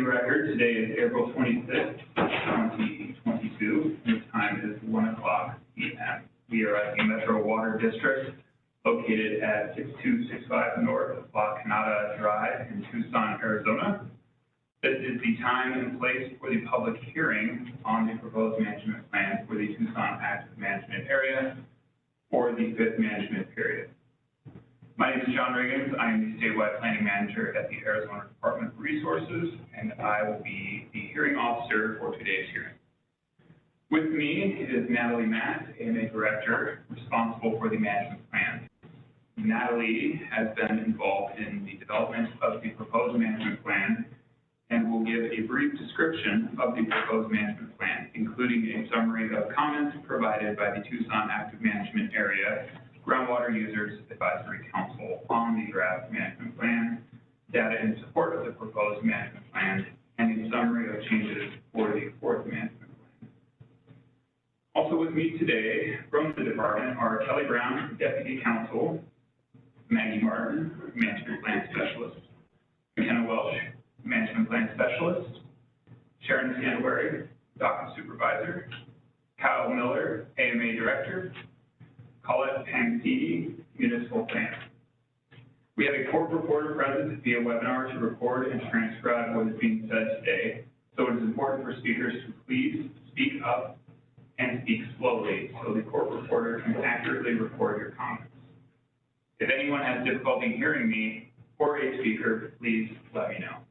record, today is April 26th, 2022, and the time is 1 o'clock p.m. We are at the Metro Water District, located at 6265 North La Canada Drive in Tucson, Arizona. This is the time and place for the public hearing on the proposed management plan for the Tucson Active Management Area for the 5th management period. My name is John Riggins. I am the statewide planning manager at the Arizona Department of Resources, and I will be the hearing officer for today's hearing. With me is Natalie Matt, AMA director, responsible for the management plan. Natalie has been involved in the development of the proposed management plan and will give a brief description of the proposed management plan, including a summary of comments provided by the Tucson Active Management Area Groundwater Users Advisory Council on the draft management plan, data in support of the proposed management plan, and a summary of changes for the 4th management plan. Also with me today from the department are Kelly Brown, Deputy Counsel, Maggie Martin, Management Plan Specialist, McKenna Welsh, Management Plan Specialist, Sharon Sandwary, Docket Supervisor, Kyle Miller, AMA Director, Colette Pansini, Municipal Planner. We have a court reporter present via webinar to record and transcribe what is being said today, so it is important for speakers to please speak up and speak slowly so the court reporter can accurately record your comments. If anyone has difficulty hearing me or a speaker, please let me know.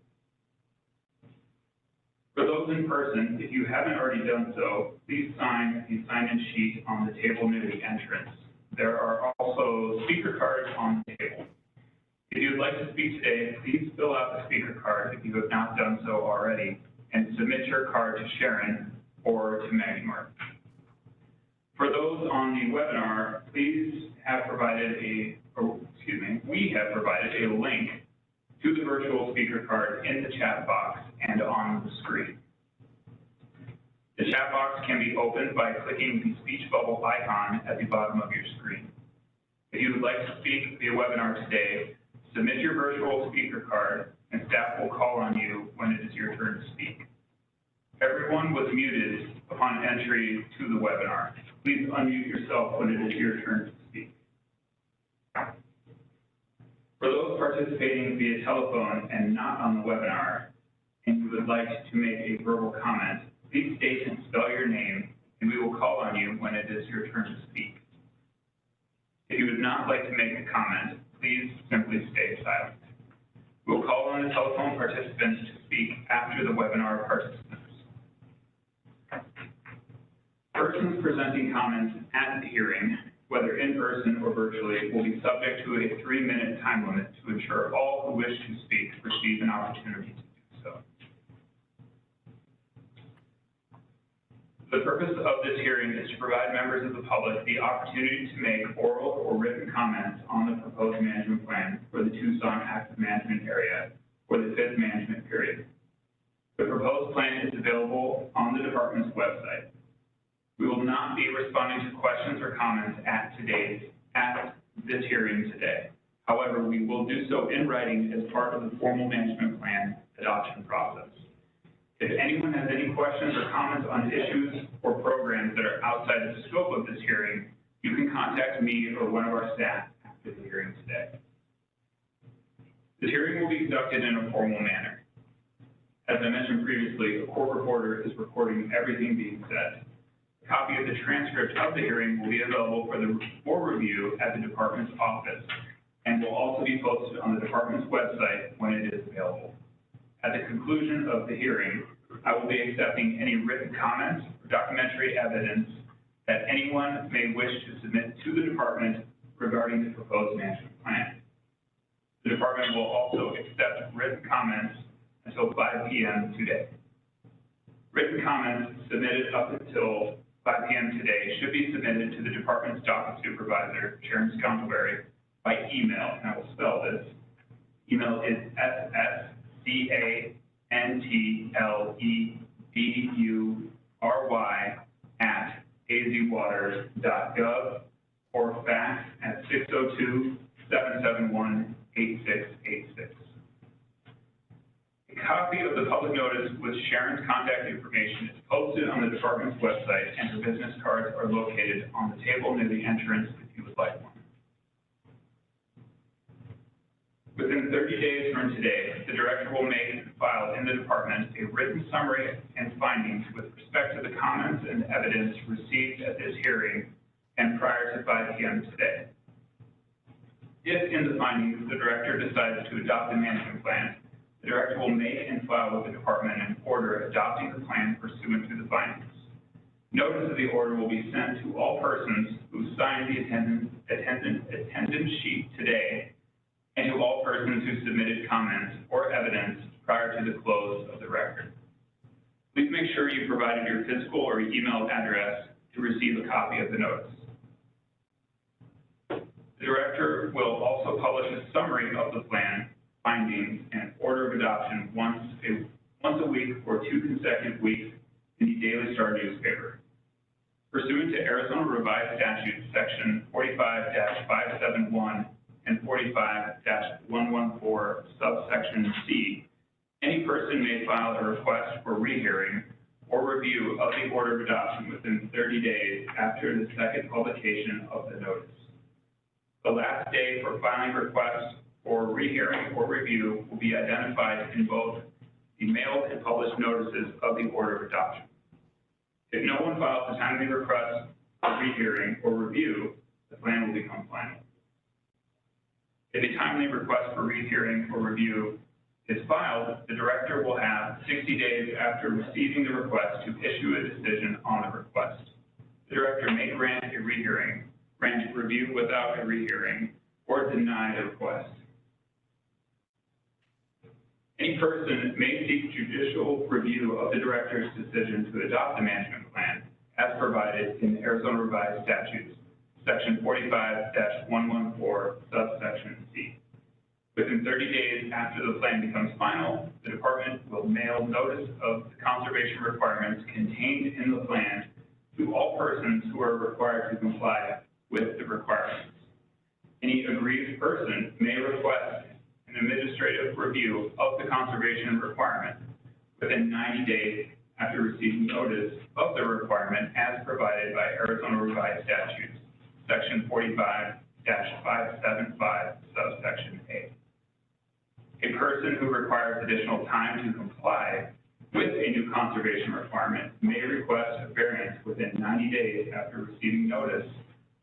For those in person, if you haven't already done so, please sign the sign-in sheet on the table near the entrance. There are also speaker cards on the table. If you would like to speak today, please fill out the speaker card if you have not done so already, and submit your card to Sharon or to Maggie Martin. For those on the webinar, we have provided a link to the virtual speaker card in the chat box and on the screen. The chat box can be opened by clicking the speech bubble icon at the bottom of your screen. If you would like to speak via webinar today, submit your virtual speaker card and staff will call on you when it is your turn to speak. Everyone was muted upon entry to the webinar. Please unmute yourself when it is your turn to speak. For those participating via telephone and not on the webinar, and you would like to make a verbal comment, please state and spell your name, and we will call on you when it is your turn to speak. If you would not like to make a comment, please simply stay silent. We will call on the telephone participants to speak after the webinar participants. Persons presenting comments at the hearing, whether in person or virtually, will be subject to a 3-minute time limit to ensure all who wish to speak receive an opportunity to do so. The purpose of this hearing is to provide members of the public the opportunity to make oral or written comments on the proposed management plan for the Tucson Active Management Area for the 5th management period. The proposed plan is available on the department's website. We will not be responding to questions or comments at this hearing today. However, we will do so in writing as part of the formal management plan adoption process. If anyone has any questions or comments on issues or programs that are outside the scope of this hearing, you can contact me or one of our staff after the hearing today. This hearing will be conducted in a formal manner. As I mentioned previously, a court reporter is recording everything being said. A copy of the transcript of the hearing will be available for review at the department's office and will also be posted on the department's website when it is available. At the conclusion of the hearing, I will be accepting any written comments or documentary evidence that anyone may wish to submit to the department regarding the proposed management plan. The department will also accept written comments until 5 p.m. today. Written comments submitted up until 5 p.m. today should be submitted to the department's docket supervisor, Sharon Sandwary, by email, and I will spell this. Email is santlebury@azwaters.gov or fax at 602-771-8686. A copy copy of the public notice with Sharon's contact information is posted on the department's website, and her business cards are located on the table near the entrance if you would like one. Within 30 days from today, the director will make and file in the department a written summary and findings with respect to the comments and evidence received at this hearing and prior to 5 p.m. today. If in the findings the director decides to adopt the management plan, the director will make and file with the department an order adopting the plan pursuant to the findings. Notice of the order will be sent to all persons who signed the attendance sheet today and to all persons who submitted comments or evidence prior to the close of the record. Please make sure you provided your physical or email address to receive a copy of the notice. The director will also publish a summary of the plan, findings, and order of adoption once a week for 2 consecutive weeks in the Daily Star newspaper. Pursuant to Arizona Revised Statute, Section 45-571 and 45-114, subsection C, any person may file a request for rehearing or review of the order of adoption within 30 days after the second publication of the notice. The last day for filing requests for rehearing or review will be identified in both the mailed and published notices of the order of adoption. If no one files a timely request for rehearing or review, the plan will become final. If a timely request for rehearing or review is filed, the director will have 60 days after receiving the request to issue a decision on the request. The director may grant a rehearing, grant review without a rehearing, or deny the request. Any person may seek judicial review of the director's decision to adopt the management plan as provided in Arizona Revised Statutes, Section 45-114, subsection C. Within 30 days after the plan becomes final, the department will mail notice of the conservation requirements contained in the plan to all persons who are required to comply with the requirements. Any aggrieved person may request an administrative review of the conservation requirement within 90 days after receiving notice of the requirement as provided by Arizona Revised Statutes, Section 45-575, subsection A. A person who requires additional time to comply with a new conservation requirement may request a variance within 90 days after receiving notice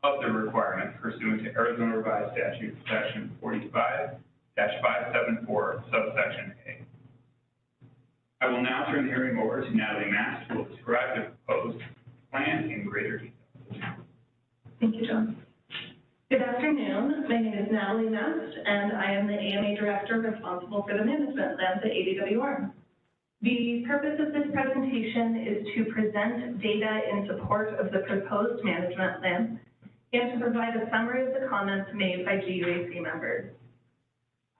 of the requirement pursuant to Arizona Revised Statute, Section 45-574, subsection A. I will now turn the hearing over to Natalie Mast, who will describe the proposed plan in greater detail. Thank you, John. Good afternoon. My name is Natalie Mast, and I am the AMA Director responsible for the management plans at ADWR. The purpose of this presentation is to present data in support of the proposed management plan and to provide a summary of the comments made by GUAC members.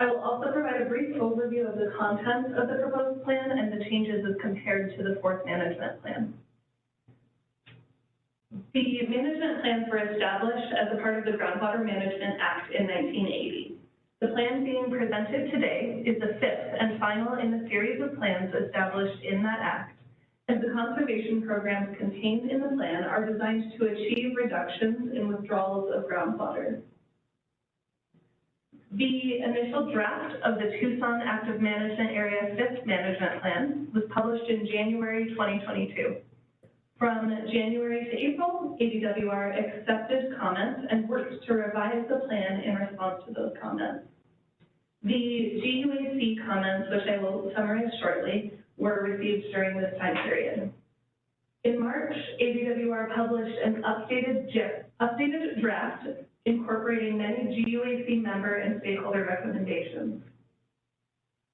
I will also provide a brief overview of the contents of the proposed plan and the changes as compared to the fourth management plan. The management plans were established as a part of the Groundwater Management Act in 1980. The plan being presented today is the fifth and final in the series of plans established in that act, and the conservation programs contained in the plan are designed to achieve reductions in withdrawals of groundwater. The initial draft of the Tucson Active Management Area 5th Management Plan was published in January 2022. From January to April, ADWR accepted comments and worked to revise the plan in response to those comments. The GUAC comments, which I will summarize shortly, were received during this time period. In March, ADWR published an updated draft incorporating many GUAC member and stakeholder recommendations.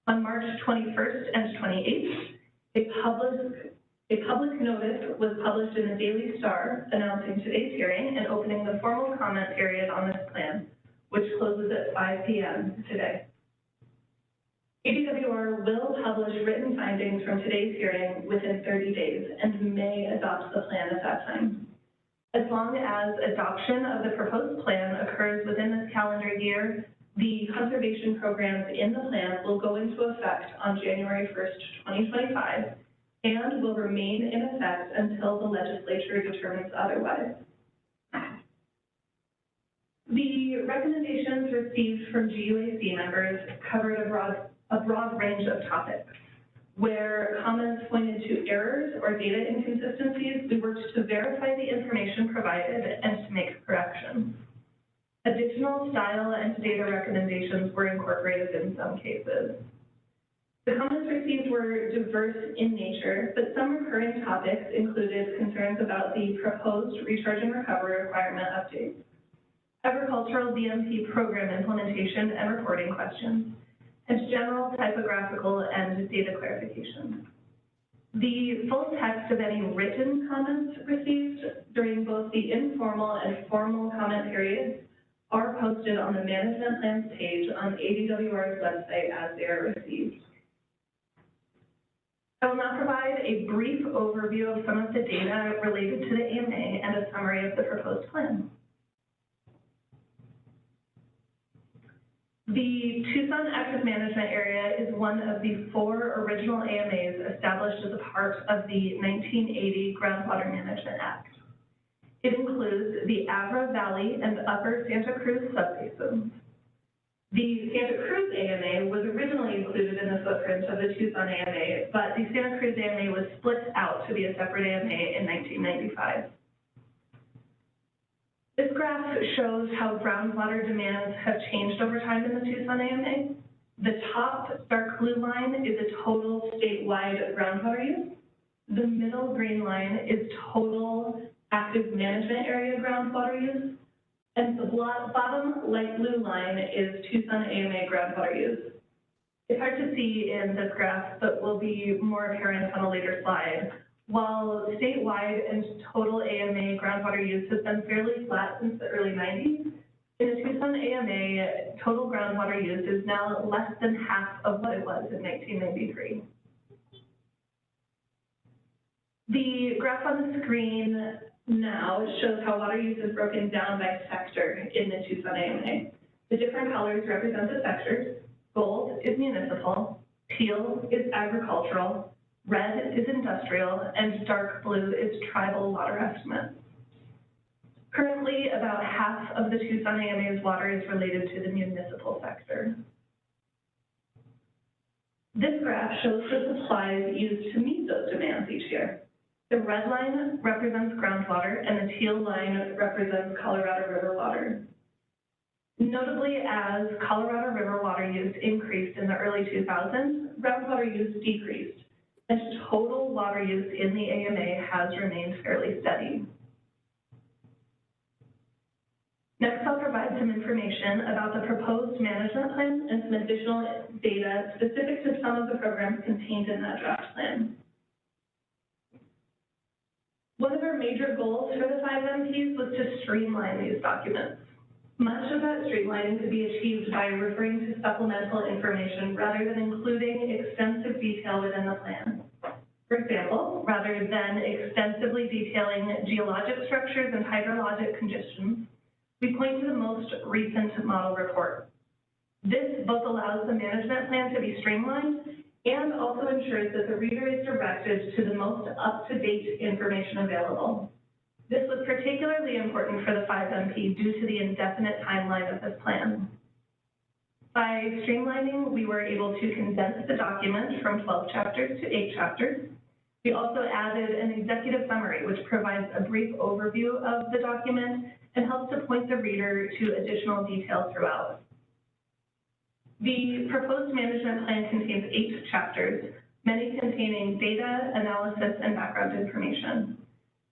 On March 21st and 28th, a public notice was published in the Daily Star announcing today's hearing and opening the formal comment period on this plan, which closes at 5 p.m. today. ADWR will publish written findings from today's hearing within 30 days and may adopt the plan at that time. As long as adoption of the proposed plan occurs within this calendar year, The conservation programs in the plan will go into effect on January 1st, 2025, and will remain in effect until the legislature determines otherwise. The recommendations received from GUAC members covered a broad range of topics. Where comments pointed to errors or data inconsistencies, we worked to verify the information provided and to make corrections. Additional style and data recommendations were incorporated in some cases. The comments received were diverse in nature, but some recurring topics included concerns about the proposed recharge and recovery requirement updates, agricultural BMP program implementation and reporting questions, and general typographical and data clarification. The full text of any written comments received during both the informal and formal comment periods are posted on the management plans page on ADWR's website as they are received. I will now provide a brief overview of some of the data related to the AMA and a summary of the proposed plan. The Tucson Active Management Area is one of the 4 original AMAs established as a part of the 1980 Groundwater Management Act. It includes the Avra Valley and Upper Santa Cruz subbasins. The Santa Cruz AMA was originally included in the footprint of the Tucson AMA, but the Santa Cruz AMA was split out to be a separate AMA in 1995. This graph shows how groundwater demands have changed over time in the Tucson AMA. The top dark blue line is a total statewide groundwater use. The middle green line is total active management area groundwater use. And the bottom light blue line is Tucson AMA groundwater use. It's hard to see in this graph, but will be more apparent on a later slide. While statewide and total AMA groundwater use has been fairly flat since the early 90s, in the Tucson AMA, total groundwater use is now less than half of what it was in 1993. The graph on the screen now shows how water use is broken down by sector in the Tucson AMA. The different colors represent the sectors. Gold is municipal, teal is agricultural, red is industrial, and dark blue is tribal water estimates. Currently, about half of the Tucson AMA's water is related to the municipal sector. This graph shows the supplies used to meet those demands each year. The red line represents groundwater, and the teal line represents Colorado River water. Notably, as Colorado River water use increased in the early 2000s, groundwater use decreased, and total water use in the AMA has remained fairly steady. Next, I'll provide some information about the proposed management plan and some additional data specific to some of the programs contained in that draft plan. One of our major goals for the 5 MPs was to streamline these documents. Much of that streamlining could be achieved by referring to supplemental information rather than including extensive detail within the plan. For example, rather than extensively detailing geologic structures and hydrologic conditions, we point to the most recent model report. This both allows the management plan to be streamlined and also ensures that the reader is directed to the most up-to-date information available. This was particularly important for the 5 MP due to the indefinite timeline of this plan. By streamlining, we were able to condense the document from 12 chapters to 8 chapters. We also added an executive summary, which provides a brief overview of the document and helps to point the reader to additional detail throughout. The proposed management plan contains 8 chapters, many containing data, analysis, and background information.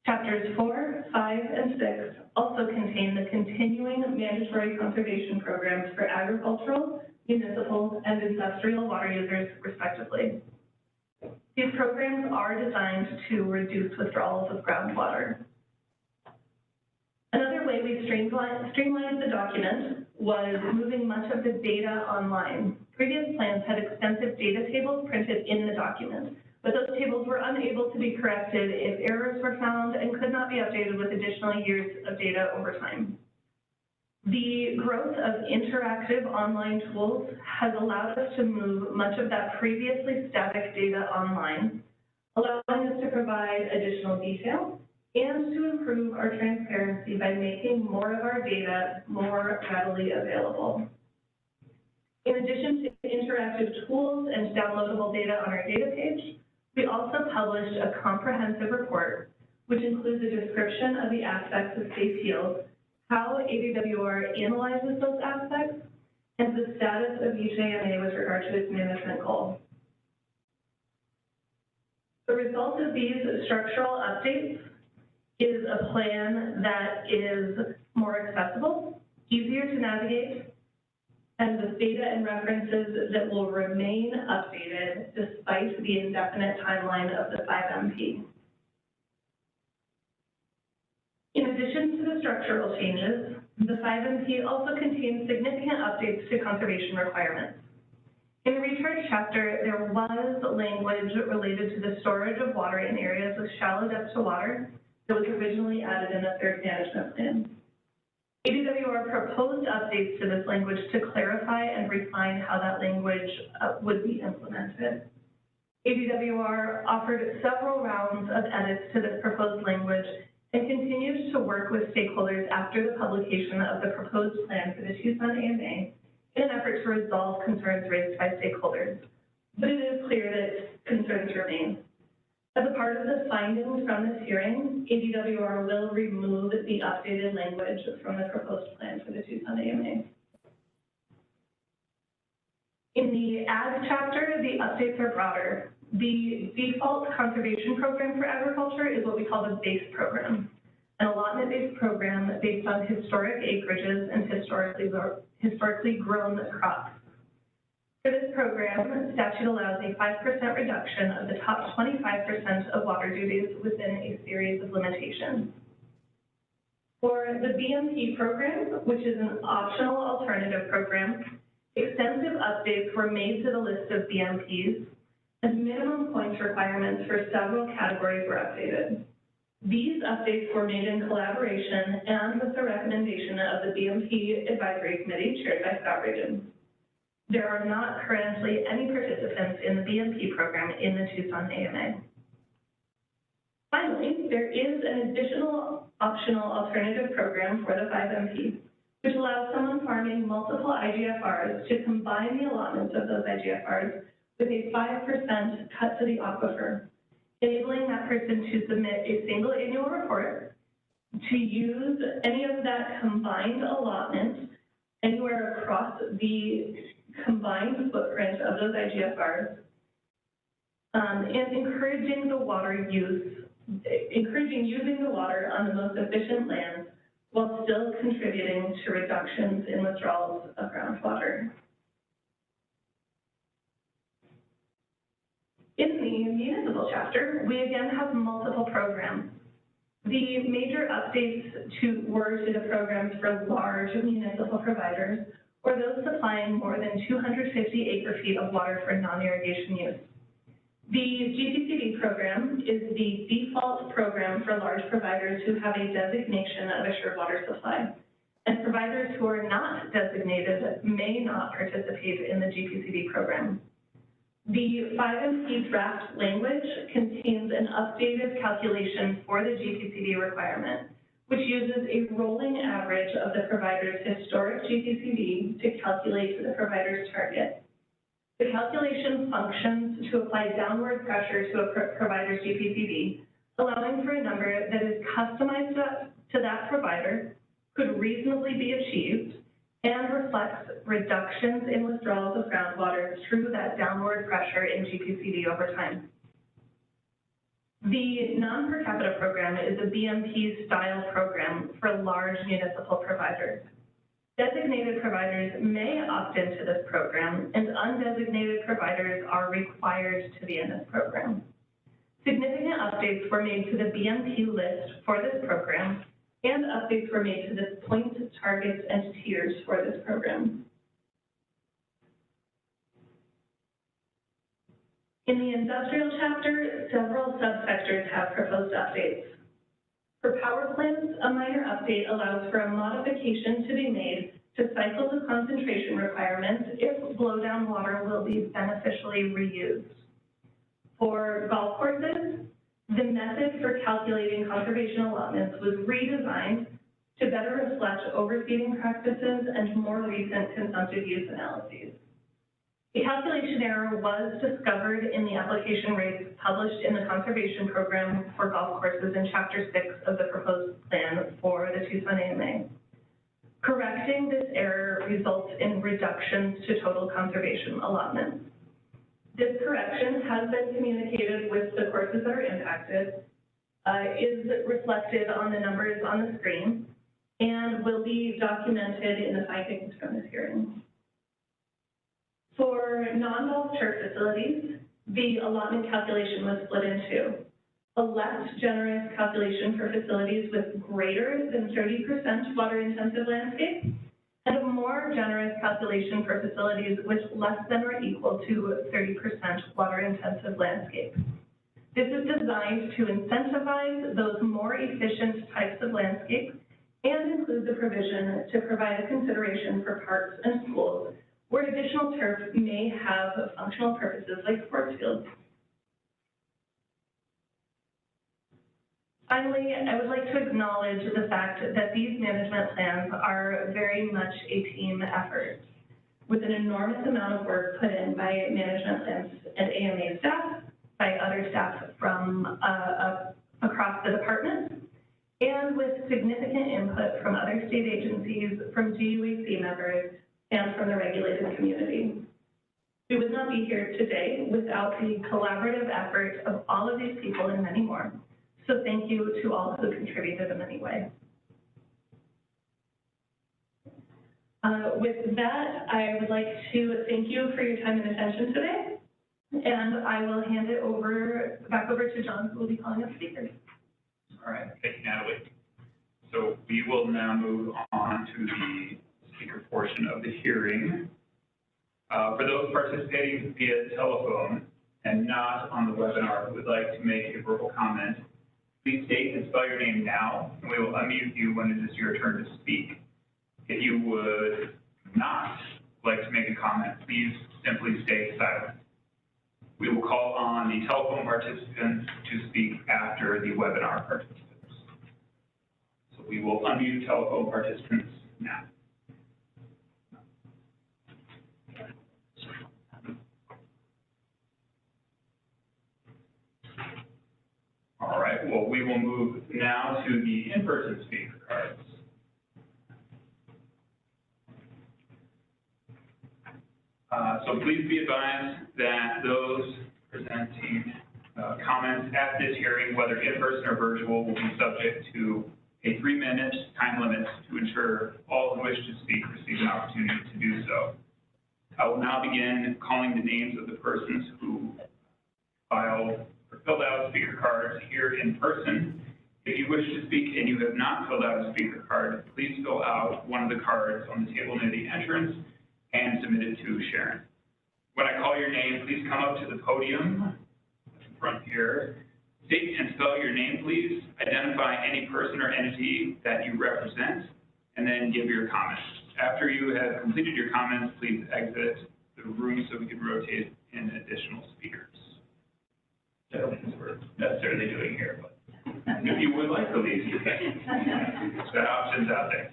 Chapters 4, 5, and 6 also contain the continuing mandatory conservation programs for agricultural, municipal, and industrial water users, respectively. These programs are designed to reduce withdrawals of groundwater. Another way we streamlined the document was moving much of the data online. Previous plans had extensive data tables printed in the document, but those tables were unable to be corrected if errors were found and could not be updated with additional years of data over time. The growth of interactive online tools has allowed us to move much of that previously static data online, allowing us to provide additional detail and to improve our transparency by making more of our data more readily available. In addition to interactive tools and downloadable data on our data page, we also published a comprehensive report, which includes a description of the aspects of safe yield, how ADWR analyzes those aspects, and the status of each AMA with regard to its management goal. The result of these structural updates is a plan that is more accessible, easier to navigate, and with data and references that will remain updated despite the indefinite timeline of the 5MP. In addition to the structural changes, the 5MP also contains significant updates to conservation requirements. In the recharge chapter, there was language related to the storage of water in areas with shallow depths to water that was originally added in the third management plan. ADWR proposed updates to this language to clarify and refine how that language would be implemented. ADWR offered several rounds of edits to this proposed language and continues to work with stakeholders after the publication of the proposed plan for the Tucson AMA in an effort to resolve concerns raised by stakeholders. But it is clear that concerns remain. As a part of the findings from this hearing, ADWR will remove the updated language from the proposed plan for the Tucson AMA. In the Ag chapter, the updates are broader. The default conservation program for agriculture is what we call the BASE program, an allotment-based program based on historic acreages and historically grown crops. For this program, statute allows a 5% reduction of the top 25% of water duties within a series of limitations. For the BMP program, which is an optional alternative program, extensive updates were made to the list of BMPs, and minimum points requirements for several categories were updated. These updates were made in collaboration and with the recommendation of the BMP Advisory Committee chaired by Scott Riggins. There are not currently any participants in the BMP program in the Tucson AMA. Finally, there is an additional optional alternative program for the 5MP, which allows someone farming multiple IGFRs to combine the allotments of those IGFRs with a 5% cut to the aquifer, enabling that person to submit a single annual report to use any of that combined allotment anywhere across the combined footprint of those IGFRs, and encouraging using the water on the most efficient lands while still contributing to reductions in withdrawals of groundwater. In the municipal chapter, we again have multiple programs. The major updates were to the programs for large municipal providers or those supplying more than 250 acre-feet of water for non-irrigation use. The GPCD program is the default program for large providers who have a designation of assured water supply, and providers who are not designated may not participate in the GPCD program. The 5MP draft language contains an updated calculation for the GPCD requirement, which uses a rolling average of the provider's historic GPCD to calculate the provider's target. The calculation functions to apply downward pressure to a provider's GPCD, allowing for a number that is customized to that provider, could reasonably be achieved, and reflects reductions in withdrawals of groundwater through that downward pressure in GPCD over time. The non-per capita program is a BMP-style program for large municipal providers. Designated providers may opt into this program, and undesignated providers are required to be in this program. Significant updates were made to the BMP list for this program, and updates were made to the points, targets, and tiers for this program. In the industrial chapter, several subsectors have proposed updates. For power plants, a minor update allows for a modification to be made to cycle the concentration requirements if blowdown water will be beneficially reused. For golf courses, the method for calculating conservation allotments was redesigned to better reflect overfeeding practices and more recent consumptive use analyses. A calculation error was discovered in the application rates published in the conservation program for golf courses in Chapter 6 of the proposed plan for the Tucson AMA. Correcting this error results in reductions to total conservation allotments. This correction has been communicated with the courses that are impacted, is reflected on the numbers on the screen, and will be documented in the findings from this hearing. For non-golf turf facilities, the allotment calculation was split in two. A less generous calculation for facilities with greater than 30% water-intensive landscape, and a more generous calculation for facilities with less than or equal to 30% water-intensive landscape. This is designed to incentivize those more efficient types of landscape and include the provision to provide a consideration for parks and schools where additional turf may have functional purposes like sports fields. Finally, I would like to acknowledge the fact that these management plans are very much a team effort, with an enormous amount of work put in by management plans and AMA staff, by other staff from across the department, and with significant input from other state agencies, from GUAC members, and from the regulated community. We would not be here today without the collaborative effort of all of these people and many more. So thank you to all who contributed in any way. With that, I would like to thank you for your time and attention today. And I will hand it back over to John, who will be calling us speakers. All right, thank you, Natalie. So we will now move on to the speaker portion of the hearing. For those participating via telephone and not on the webinar who would like to make a verbal comment, please state and spell your name now, and we will unmute you when it is your turn to speak. If you would not like to make a comment, please simply stay silent. We will call on the telephone participants to speak after the webinar participants. So we will unmute telephone participants now. All right, well, we will move now to the in-person speaker cards. So please be advised that those presenting comments at this hearing, whether in person or virtual, will be subject to a 3-minute time limit to ensure all who wish to speak receive an opportunity to do so. I will now begin calling the names of the persons who filed or filled out speaker cards here in person. If you wish to speak and you have not filled out a speaker card, please fill out one of the cards on the table near the entrance and submit it to Sharon. When I call your name, please come up to the podium in front here. State and spell your name, please. Identify any person or entity that you represent, and then give your comments. After you have completed your comments, please exit the room so we can rotate in additional speakers. I don't think we're necessarily doing here, but if you would like to leave, you can. That option's out there.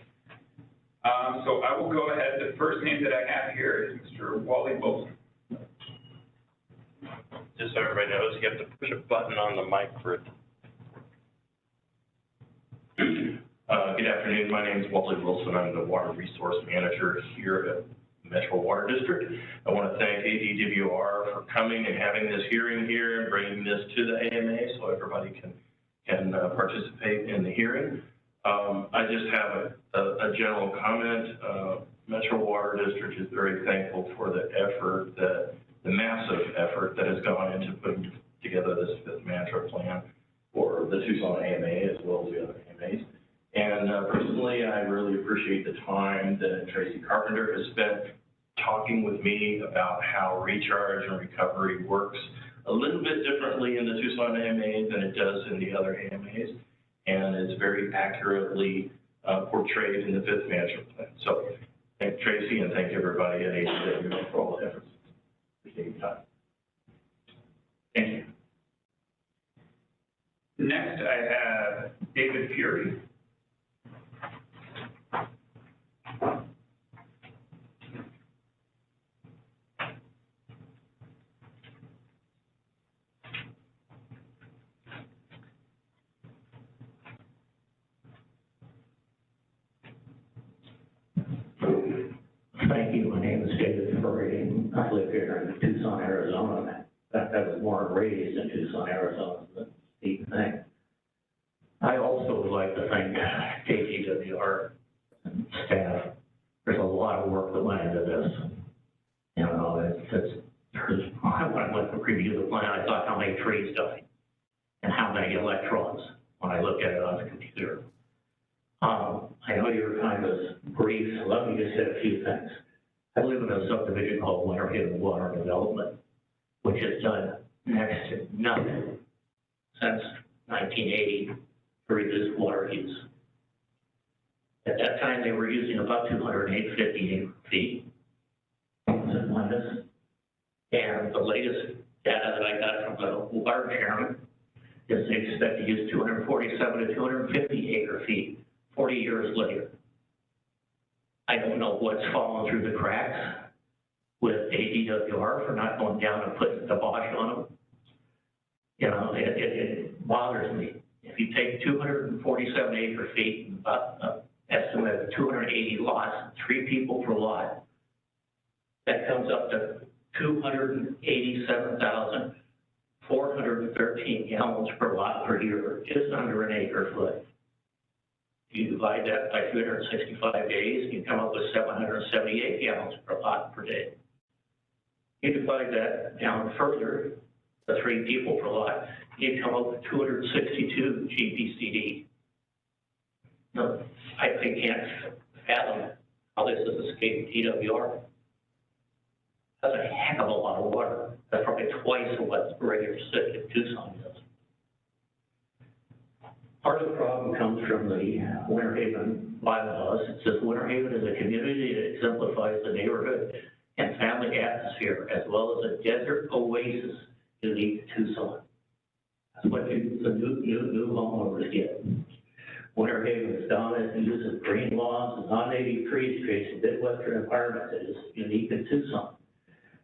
So I will go ahead. The first name that I have here is Mr. Wally Wilson. Just so everybody knows, you have to push a button on the mic for it. Good afternoon. My name is Wally Wilson. I'm the Water Resource Manager here at Metro Water District. I want to thank ADWR for coming and having this hearing here and bringing this to the AMA so everybody can participate in the hearing. I just have a general comment. Metro Water District is very thankful for the effort, the massive effort that has gone into putting together this 5th management plan for the Tucson AMA as well as the other AMAs. And personally, I really appreciate the time that Tracy Carpenter has spent talking with me about how recharge and recovery works a little bit differently in the Tucson AMA than it does in the other AMAs. and it's very accurately portrayed in the fifth management plan. So thank Tracy and thank everybody at ADW for all the efforts. Appreciate your time. Thank you. Next, I have David Fury. Thank you. My name is David Furry, and I live here in Tucson, Arizona. That was more raised in Tucson, Arizona. That's a neat thing. I also would like to thank KGWR and staff. There's a lot of work that went into this. You know, when I went to preview the plan, I thought how many trees died and how many electrons when I looked at it on the computer. I know your time is brief, so let me just hit a few things. I live in a subdivision called Winter Haven Water Development, which has done next to nothing since 1980 to reduce water use. At that time, they were using about 250 acre feet, plus minus. And the latest data that I got from the water chairman is they expect to use 247 to 250 acre feet 40 years later. I don't know what's fallen through the cracks with ADWR for not going down and putting the kibosh on them. You know, it bothers me. If you take 247 acre feet and about estimate of 280 lots, 3 people per lot, that comes up to 287,413 gallons per lot per year, just under an acre foot. You divide that by 365 days, you come up with 778 gallons per lot per day. You divide that down further, the 3 people per lot, you come up with 262 GPCD. No, I can't fathom how this has escaped DWR. That's a heck of a lot of water. That's probably twice of what the regular city of Tucson does. Part of the problem comes from the Winter Haven bylaws. It says Winter Haven is a community that exemplifies the neighborhood and family atmosphere, as well as a desert oasis unique to Tucson. That's what the new homeowners get. Winter Haven is dominant and uses green lawns and non-native trees, creates a Midwestern environment that is unique in Tucson.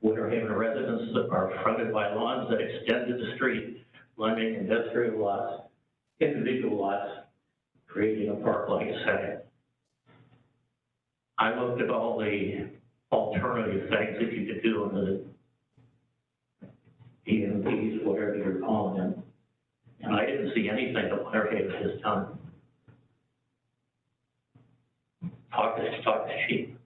Winter Haven residents are fronted by lawns that extend to the street, blending industrial lots, individual lots, creating a park-like setting. I looked at all the alternative things that you could do in the EMPs, whatever you're calling them, and I didn't see anything that Winter Haven has done. Talk is cheap.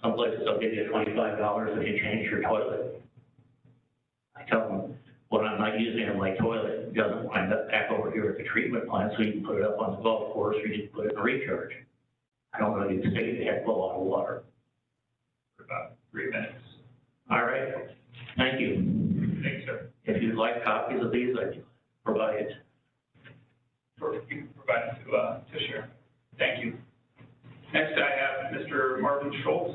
Some places they'll give you $25 if you change your toilet. I tell them, when I'm not using it in my toilet, it doesn't wind up back over here at the treatment plant, so you can put it up on the golf course or you can put it in a recharge. I don't know, you can save a heck of a lot of water. For about 3 minutes. All right, thank you. Thanks, sir. If you'd like copies of these, I can provide it. You can provide it to share. Thank you. Next, I have Mr. Marvin Schultz.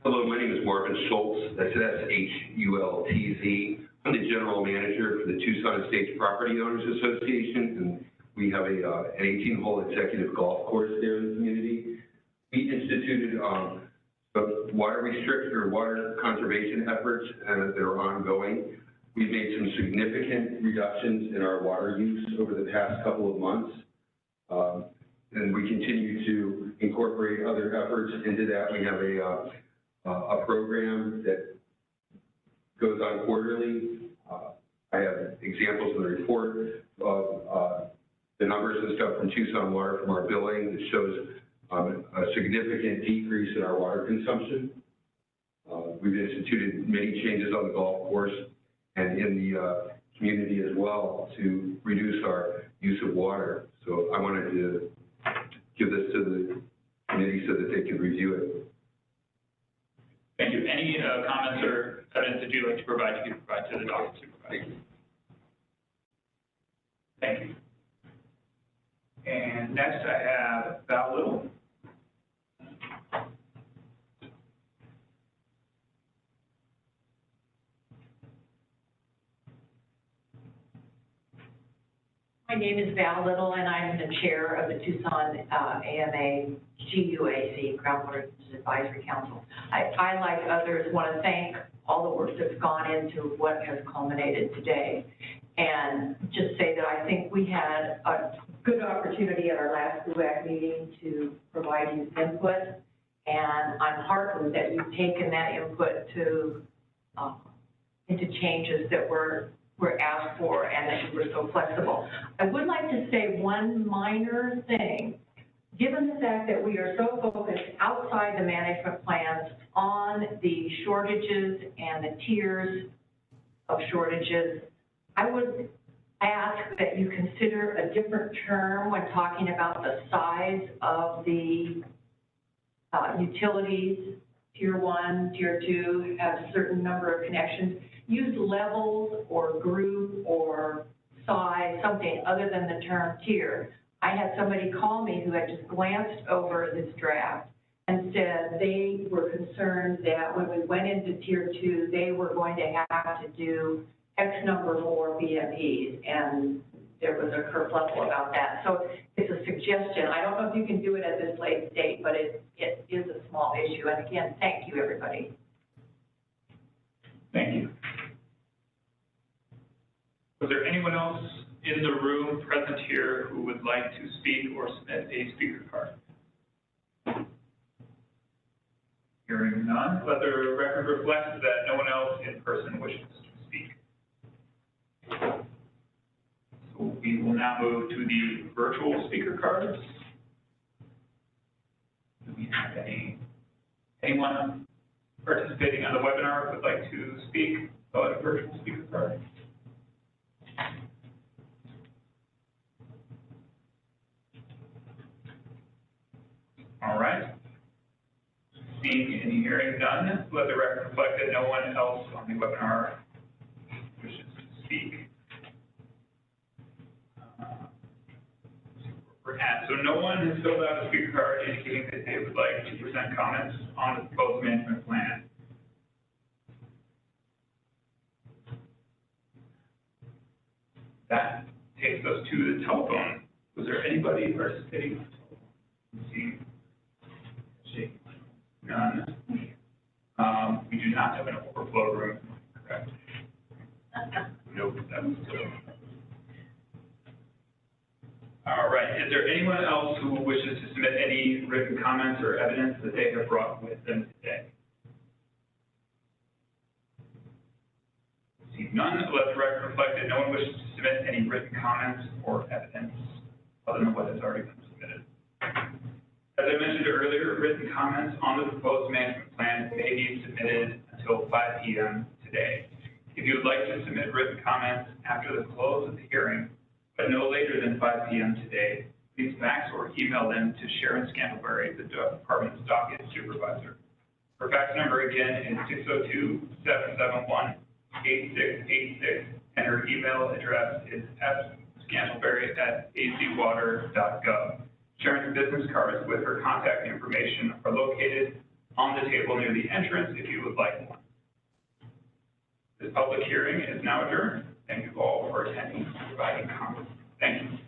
Hello, my name is Marvin Schultz. That's S-H-U-L-T-Z. I'm the general manager for the Tucson Estates Property Owners Association, and we have an 18-hole executive golf course there in the community. We instituted water conservation efforts that are ongoing. We've made some significant reductions in our water use over the past couple of months, and we continue to incorporate other efforts into that. We have a program that goes on quarterly. I have examples in the report of the numbers and stuff from Tucson Water from our billing that shows a significant decrease in our water consumption. We've instituted many changes on the golf course and in the community as well to reduce our use of water. So I wanted to give this to the committee so that they could review it. Thank you. Any comments or evidence that you'd like to provide, you can provide to the docket supervisor. Thank you. And next I have Val Little. My name is Val Little, and I'm the chair of the Tucson AMA GUAC, Groundwater Use Advisory Council. I, like others, want to thank all the work that's gone into what has culminated today, and just say that I think we had a good opportunity at our last GUAC meeting to provide you input, and I'm heartened that you've taken that input to into changes that were asked for, and that you were so flexible. I would like to say one minor thing. Given the fact that we are so focused outside the management plans on the shortages and the tiers of shortages, I would ask that you consider a different term when talking about the size of the utilities. Tier 1, Tier 2 have a certain number of connections. Use levels or group or size, something other than the term tier. I had somebody call me who had just glanced over this draft and said they were concerned that when we went into Tier 2, they were going to have to do X number more BMPs, and there was a kerfuffle about that. So it's a suggestion. I don't know if you can do it at this late date, but it is a small issue. And again, thank you, everybody. Thank you. Was there anyone else in the room present here who would like to speak or submit a speaker card? Hearing none, let the record reflect that no one else in person wishes to speak. So we will now move to the virtual speaker cards. Do we have anyone participating on the webinar who would like to speak about a virtual speaker card? All right. Seeing and hearing none, let the record reflect that no one else on the webinar wishes to speak. So no one has filled out a speaker card indicating that they would like to present comments on the proposed management plan. That takes us to the telephone. Was there anybody participating on the telephone? None. We do not have an overflow room, correct? Nope, that was good. All right, is there anyone else who wishes to submit any written comments or evidence that they have brought with them today? See none, let the record reflect that no one wishes to submit any written comments or evidence other than what has already been submitted. As I mentioned earlier, written comments on the proposed management plan may be submitted until 5 p.m. today. If you would like to submit written comments after the close of the hearing, but no later than 5 p.m. today, please fax or email them to Sharon Scantlebury, the department's docket supervisor. Her fax number again is 602-771-8686, and her email address is scantlebury@azwater.gov. Sharon's business cards with her contact information are located on the table near the entrance if you would like one. This public hearing is now adjourned. Thank you all for attending and providing comments. Thank you.